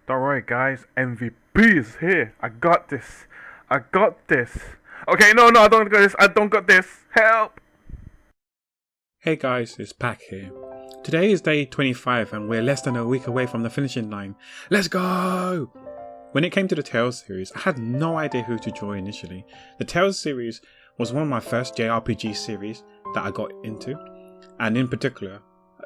Don't worry, guys. MVP is here. I got this. I got this. Okay, no, I don't got this. I don't got this. Help! Hey guys, it's Pack here. Today is day 25 and we're less than a week away from the finishing line. Let's go! When it came to the Tales series, I had no idea who to join initially. The Tales series was one of my first JRPG series that I got into, and in particular,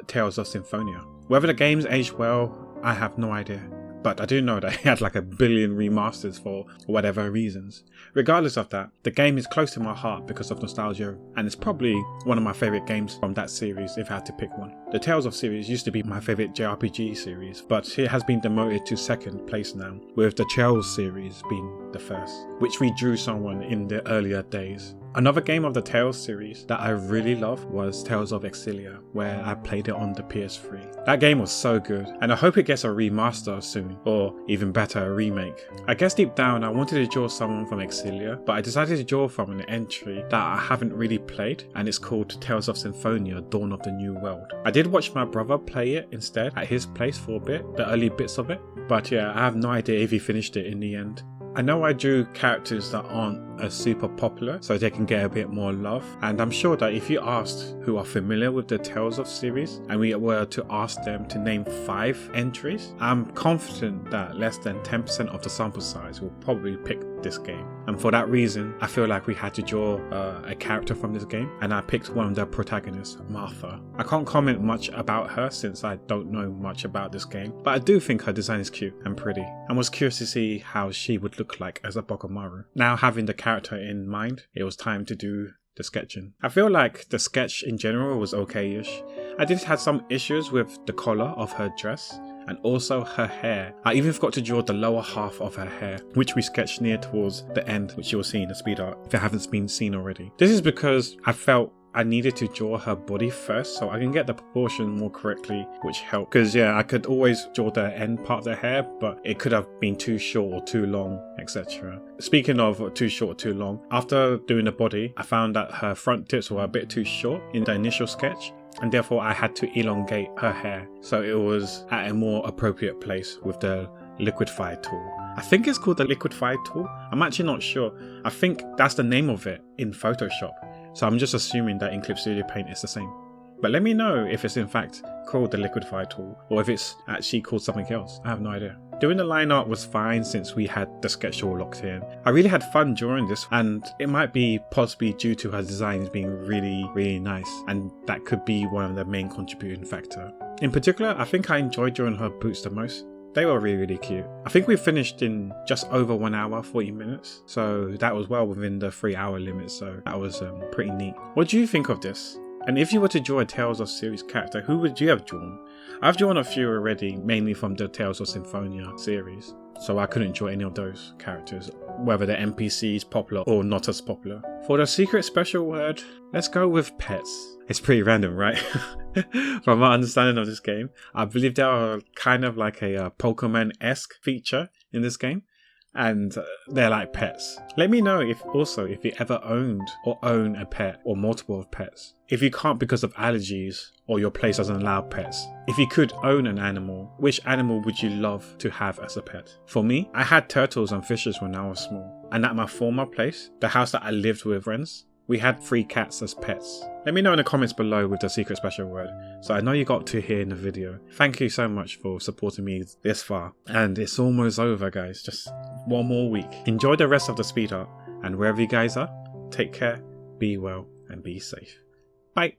Tales of Symphonia. Whether the games aged well, I have no idea. But I do know that it had like a billion remasters for whatever reasons. Regardless of that, the game is close to my heart because of nostalgia, and it's probably one of my favourite games from that series if I had to pick one. The Tales of series used to be my favourite JRPG series, but it has been demoted to second place now, with the Tales series being the first, which we drew someone in the earlier days. Another game of the Tales series that I really loved was Tales of Exilia, where I played it on the PS3. That game was so good, and I hope it gets a remaster soon, or even better, a remake. I guess deep down I wanted to draw someone from Exilia, but I decided to draw from an entry that I haven't really played, and it's called Tales of Symphonia Dawn of the New World. I did watch my brother play it instead at his place for a bit, the early bits of it, but yeah, I have no idea if he finished it in the end. I know I drew characters that aren't as super popular, so they can get a bit more love, and I'm sure that if you asked who are familiar with the Tales of series and we were to ask them to name 5 entries, I'm confident that less than 10% of the sample size will probably pick this game. And for that reason, I feel like we had to draw a character from this game, and I picked one of the protagonists, Martha. I can't comment much about her since I don't know much about this game, but I do think her design is cute and pretty, and was curious to see how she would look like as a BokuMARCho. Now having the character in mind, it was time to do the sketching. I feel like the sketch in general was okay-ish. I did have some issues with the collar of her dress, and also her hair. I even forgot to draw the lower half of her hair, which we sketched near towards the end, which you'll see in the speed art if it hasn't been seen already. This is because I felt I needed to draw her body first so I can get the proportion more correctly, which helped. Because yeah, I could always draw the end part of the hair, but it could have been too short or too long, etc. Speaking of too short or too long, after doing the body, I found that her front tips were a bit too short in the initial sketch, and therefore I had to elongate her hair so it was at a more appropriate place with the liquidify tool. I think it's called the liquidify tool. I'm actually not sure. I think that's the name of it in Photoshop. So I'm just assuming that in Clip Studio Paint it's the same. But let me know if it's in fact called the liquidify tool or if it's actually called something else. I have no idea. Doing the line art was fine since we had the sketch all locked in. I really had fun drawing this, and it might be possibly due to her designs being really nice, and that could be one of the main contributing factor. In particular, I think I enjoyed drawing her boots the most. They were really cute. I think we finished in just over 1 hour, 40 minutes. So that was well within the 3-hour limit. So that was pretty neat. What do you think of this? And if you were to draw a Tales of series character, who would you have drawn? I've drawn a few already, mainly from the Tales of Symphonia series. So I couldn't draw any of those characters, whether the NPC is popular or not as popular. For the secret special word, let's go with pets. It's pretty random, right? From my understanding of this game, I believe there are kind of like a Pokemon-esque feature in this game, and they're like pets. Let me know if you ever owned or own a pet or multiple of pets. If you can't because of allergies or your place doesn't allow pets. If you could own an animal, which animal would you love to have as a pet? For me, I had turtles and fishes when I was small. And at my former place, the house that I lived with friends, we had 3 cats as pets. Let me know in the comments below with the secret special word, so I know you got to hear in the video. Thank you so much for supporting me this far. And it's almost over, guys. Just 1 more week. Enjoy the rest of the speed art, and wherever you guys are, take care, be well, and be safe. Bye.